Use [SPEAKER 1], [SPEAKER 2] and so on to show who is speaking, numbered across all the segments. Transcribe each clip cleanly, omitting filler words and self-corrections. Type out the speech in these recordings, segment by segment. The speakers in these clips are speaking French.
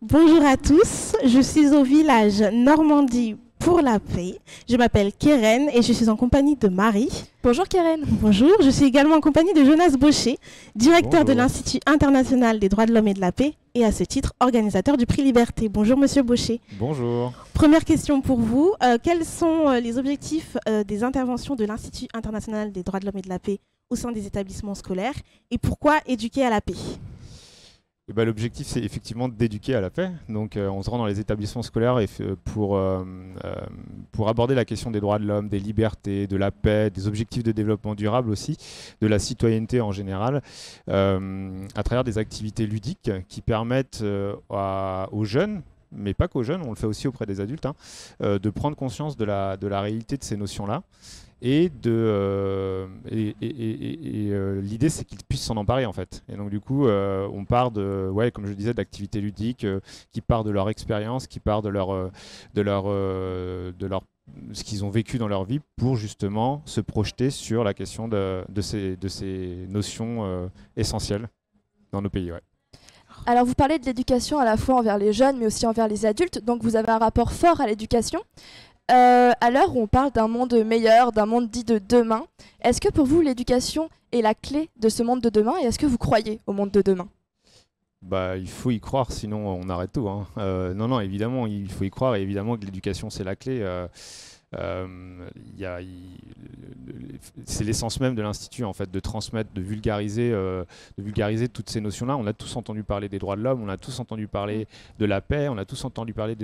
[SPEAKER 1] Bonjour à tous, je suis au village Normandie pour la paix. Je m'appelle Keren et je suis en compagnie de Marie.
[SPEAKER 2] Bonjour Keren.
[SPEAKER 1] Bonjour, je suis également en compagnie de Jonas Baucher, directeur de
[SPEAKER 3] Bonjour.
[SPEAKER 1] l'Institut international des droits de l'homme et de la paix et à ce titre organisateur du prix Liberté. Bonjour Monsieur Baucher.
[SPEAKER 3] Bonjour.
[SPEAKER 1] Première question pour vous, quels sont les objectifs des interventions de l'Institut international des droits de l'homme et de la paix au sein des établissements scolaires et pourquoi éduquer à la paix ?
[SPEAKER 3] Eh ben, l'objectif, c'est effectivement d'éduquer à la paix. Donc, on se rend dans les établissements scolaires pour aborder la question des droits de l'homme, des libertés, de la paix, des objectifs de développement durable aussi, de la citoyenneté en général, à travers des activités ludiques qui permettent aux jeunes, mais pas qu'aux jeunes, on le fait aussi auprès des adultes, de prendre conscience de la réalité de ces notions-là. Et l'idée, c'est qu'ils puissent s'en emparer en fait. Et donc du coup, on part comme je disais, d'activités ludiques qui partent de leur expérience, qui partent de ce qu'ils ont vécu dans leur vie pour justement se projeter sur la question de ces notions essentielles dans nos pays. Ouais.
[SPEAKER 2] Alors vous parlez de l'éducation à la fois envers les jeunes mais aussi envers les adultes, donc vous avez un rapport fort à l'éducation. À l'heure où on parle d'un monde meilleur, d'un monde dit de demain, est-ce que pour vous l'éducation est la clé de ce monde de demain et est-ce que vous croyez au monde de demain ?
[SPEAKER 3] Bah, il faut y croire, sinon on arrête tout. Non, évidemment, il faut y croire et évidemment que l'éducation c'est la clé. C'est l'essence même de l'Institut en fait, de transmettre, de vulgariser toutes ces notions-là. On a tous entendu parler des droits de l'homme, on a tous entendu parler de la paix, on a tous entendu parler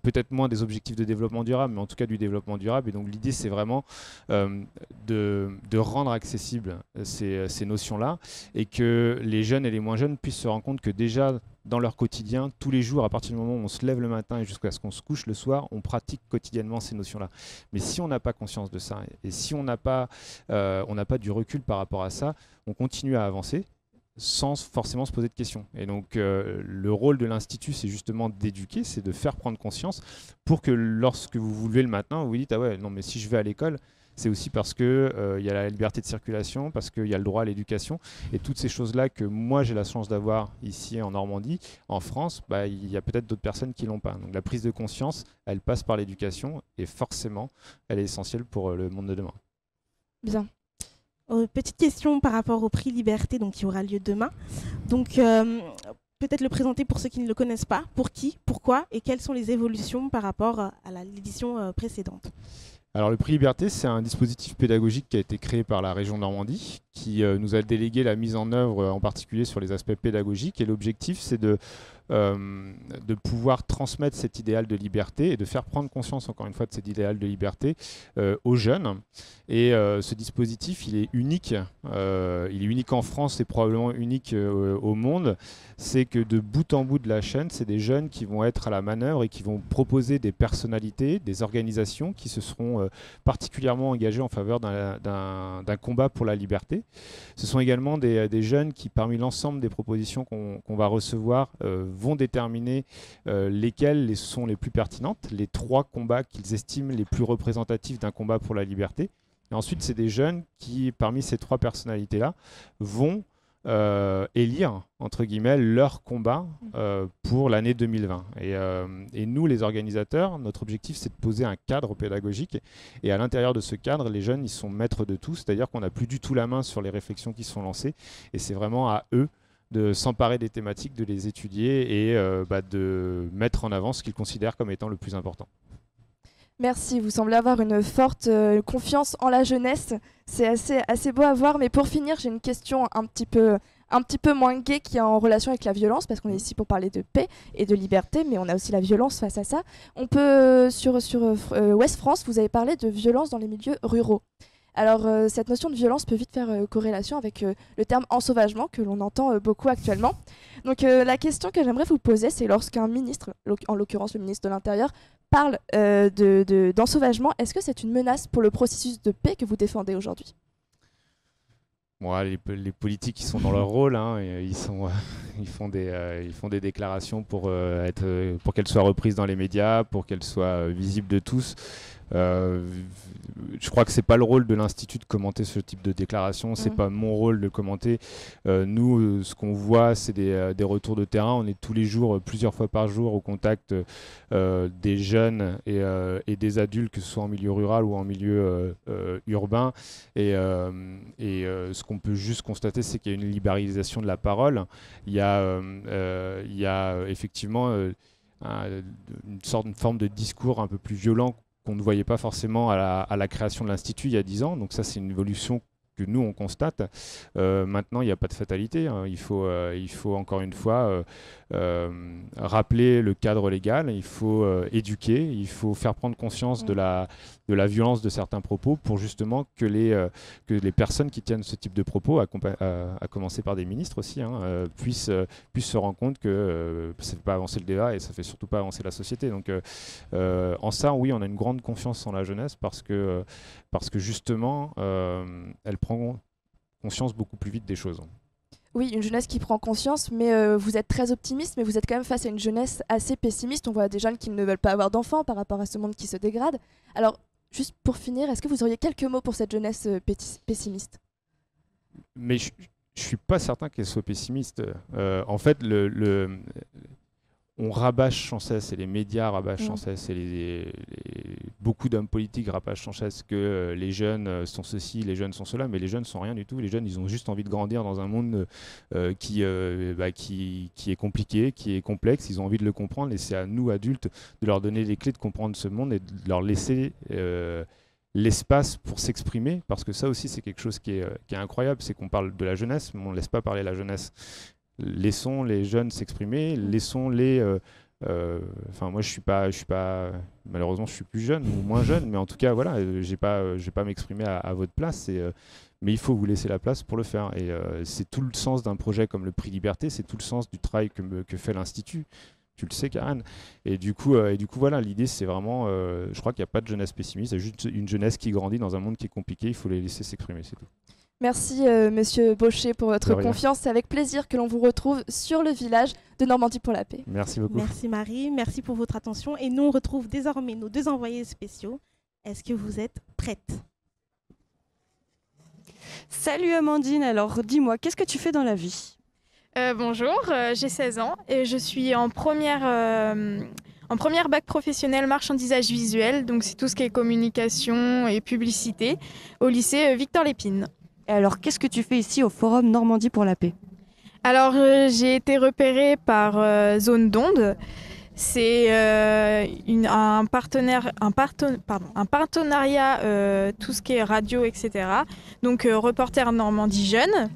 [SPEAKER 3] peut-être moins des objectifs de développement durable, mais en tout cas du développement durable. Et donc l'idée c'est vraiment de rendre accessibles ces notions-là et que les jeunes et les moins jeunes puissent se rendre compte que déjà dans leur quotidien, tous les jours, à partir du moment où on se lève le matin et jusqu'à ce qu'on se couche le soir, on pratique quotidiennement ces notions-là. Mais si on n'a pas conscience de ça, et si on n'a pas du recul par rapport à ça, on continue à avancer sans forcément se poser de questions. Et donc le rôle de l'Institut, c'est justement d'éduquer, c'est de faire prendre conscience pour que lorsque vous vous levez le matin, vous vous dites « Ah ouais, non mais si je vais à l'école, c'est aussi parce qu'il y a la liberté de circulation, parce qu'il y a le droit à l'éducation. Et toutes ces choses-là que moi j'ai la chance d'avoir ici en Normandie, en France, il y a peut-être d'autres personnes qui ne l'ont pas. Donc la prise de conscience, elle passe par l'éducation et forcément, elle est essentielle pour le monde de demain.
[SPEAKER 2] Bien.
[SPEAKER 1] Petite question par rapport au prix Liberté qui aura lieu demain. Donc peut-être le présenter pour ceux qui ne le connaissent pas. Pour qui, pourquoi et quelles sont les évolutions par rapport à l'édition précédente ?
[SPEAKER 3] Alors le prix Liberté, c'est un dispositif pédagogique qui a été créé par la région Normandie, qui nous a délégué la mise en œuvre en particulier sur les aspects pédagogiques. Et l'objectif, c'est de pouvoir transmettre cet idéal de liberté et de faire prendre conscience, encore une fois, de cet idéal de liberté aux jeunes. Et ce dispositif, il est unique. Il est unique en France et probablement unique au monde. C'est que de bout en bout de la chaîne, c'est des jeunes qui vont être à la manœuvre et qui vont proposer des personnalités, des organisations qui se seront particulièrement engagées en faveur d'un combat pour la liberté. Ce sont également des jeunes qui, parmi l'ensemble des propositions qu'on va recevoir, vont déterminer lesquelles sont les plus pertinentes, les 3 combats qu'ils estiment les plus représentatifs d'un combat pour la liberté. Et ensuite, c'est des jeunes qui, parmi ces 3 personnalités-là, vont élire, entre guillemets, leur combat pour l'année 2020. Et nous, les organisateurs, notre objectif, c'est de poser un cadre pédagogique. Et à l'intérieur de ce cadre, les jeunes, ils sont maîtres de tout. C'est-à-dire qu'on n'a plus du tout la main sur les réflexions qui sont lancées. Et c'est vraiment à eux de s'emparer des thématiques, de les étudier et de mettre en avant ce qu'ils considèrent comme étant le plus important.
[SPEAKER 2] Merci, vous semblez avoir une forte confiance en la jeunesse. C'est assez beau à voir, mais pour finir, j'ai une question un petit peu moins gaie qui est en relation avec la violence, parce qu'on est ici pour parler de paix et de liberté, mais on a aussi la violence face à ça. On peut, sur Ouest France, vous avez parlé de violence dans les milieux ruraux. Alors, cette notion de violence peut vite faire corrélation avec le terme ensauvagement que l'on entend beaucoup actuellement. Donc, la question que j'aimerais vous poser, c'est lorsqu'un ministre, en l'occurrence le ministre de l'Intérieur, parle d'ensauvagement, est-ce que c'est une menace pour le processus de paix que vous défendez aujourd'hui ?
[SPEAKER 3] Bon, les politiques, ils sont dans leur rôle, et ils font des déclarations pour qu'elles soient reprises dans les médias, pour qu'elles soient visibles de tous. Je crois que c'est pas le rôle de l'Institut de commenter ce type de déclaration, c'est pas mon rôle de commenter. Nous, ce qu'on voit, c'est des retours de terrain. On est tous les jours, plusieurs fois par jour, au contact des jeunes et des adultes, que ce soit en milieu rural ou en milieu urbain. Et ce qu'on peut juste constater, c'est qu'il y a une libéralisation de la parole. Il y a effectivement une forme de discours un peu plus violent qu'on ne voyait pas forcément à la création de l'Institut il y a 10 ans. Donc ça, c'est une évolution que nous, on constate. Maintenant, il n'y a pas de fatalité. Hein. Il faut encore une fois rappeler le cadre légal, il faut éduquer, il faut faire prendre conscience de la violence de certains propos pour justement que les personnes qui tiennent ce type de propos, à commencer par des ministres aussi, puissent se rendre compte que ça ne fait pas avancer le débat et ça ne fait surtout pas avancer la société. Donc en ça, oui, on a une grande confiance en la jeunesse parce que justement, elle prend conscience beaucoup plus vite des choses.
[SPEAKER 2] Oui, une jeunesse qui prend conscience, mais vous êtes très optimiste, mais vous êtes quand même face à une jeunesse assez pessimiste. On voit des jeunes qui ne veulent pas avoir d'enfants par rapport à ce monde qui se dégrade. Alors, juste pour finir, est-ce que vous auriez quelques mots pour cette jeunesse pessimiste ?
[SPEAKER 3] Mais je ne suis pas certain qu'elle soit pessimiste. En fait, on rabâche sans cesse, et les médias rabâchent sans cesse, et beaucoup d'hommes politiques rabâchent sans cesse que les jeunes sont ceci, les jeunes sont cela, mais les jeunes sont rien du tout. Les jeunes, ils ont juste envie de grandir dans un monde qui est compliqué, qui est complexe. Ils ont envie de le comprendre, et c'est à nous, adultes, de leur donner les clés de comprendre ce monde et de leur laisser l'espace pour s'exprimer, parce que ça aussi, c'est quelque chose qui est incroyable. C'est qu'on parle de la jeunesse, mais on ne laisse pas parler la jeunesse. Laissons les jeunes s'exprimer, laissons-les. Moi, je suis pas. Malheureusement, je suis plus jeune ou moins jeune, mais en tout cas, voilà, je vais pas m'exprimer à votre place. Mais il faut vous laisser la place pour le faire. Et c'est tout le sens d'un projet comme le Prix Liberté, c'est tout le sens du travail que fait l'Institut. Tu le sais, Karen. Et du coup, voilà, l'idée, c'est vraiment. Je crois qu'il n'y a pas de jeunesse pessimiste, il y a juste une jeunesse qui grandit dans un monde qui est compliqué. Il faut les laisser s'exprimer, c'est tout.
[SPEAKER 2] Merci Monsieur Baucher pour votre confiance. C'est avec plaisir que l'on vous retrouve sur le village de Normandie pour la paix.
[SPEAKER 3] Merci beaucoup.
[SPEAKER 1] Merci Marie, merci pour votre attention. Et nous, on retrouve désormais nos 2 envoyés spéciaux. Est-ce que vous êtes prêtes ?
[SPEAKER 4] Salut Amandine, alors dis-moi, qu'est-ce que tu fais dans la vie ?
[SPEAKER 5] Bonjour, j'ai 16 ans et je suis en première bac professionnel marchandisage visuel, donc c'est tout ce qui est communication et publicité, au lycée Victor Lépine.
[SPEAKER 4] Et alors, qu'est-ce que tu fais ici au Forum Normandie pour la paix ?
[SPEAKER 5] Alors, j'ai été repérée par Zone d'Onde. C'est un partenariat, tout ce qui est radio, etc. Donc, Reporter Normandie Jeune.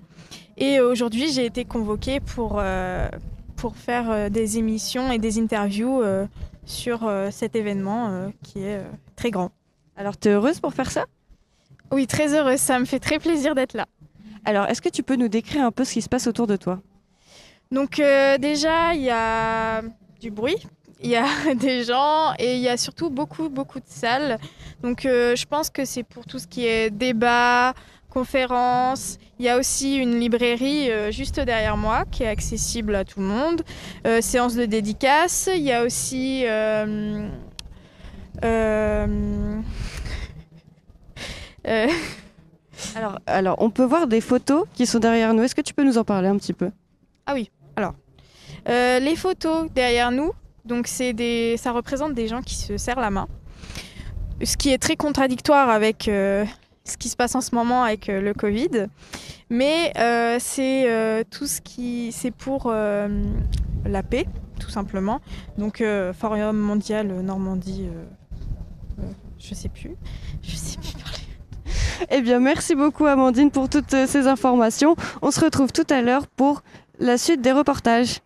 [SPEAKER 5] Et aujourd'hui, j'ai été convoquée pour faire des émissions et des interviews sur cet événement qui est très grand.
[SPEAKER 4] Alors, tu es heureuse pour faire ça ?
[SPEAKER 5] Oui, très heureuse, ça me fait très plaisir d'être là.
[SPEAKER 4] Alors, est-ce que tu peux nous décrire un peu ce qui se passe autour de toi ?
[SPEAKER 5] Donc déjà, il y a du bruit, il y a des gens et il y a surtout beaucoup de salles. Donc je pense que c'est pour tout ce qui est débat, conférences. Il y a aussi une librairie juste derrière moi qui est accessible à tout le monde. Séance de dédicace. Il y a aussi...
[SPEAKER 4] Alors, on peut voir des photos qui sont derrière nous. Est-ce que tu peux nous en parler un petit peu ?
[SPEAKER 5] Ah oui, alors. Les photos derrière nous, donc ça représente des gens qui se serrent la main. Ce qui est très contradictoire avec ce qui se passe en ce moment avec le Covid. Mais c'est tout ce qui... C'est pour la paix, tout simplement. Donc, Forum mondial Normandie... je sais plus parler.
[SPEAKER 4] Eh bien, merci beaucoup Amandine pour toutes ces informations. On se retrouve tout à l'heure pour la suite des reportages.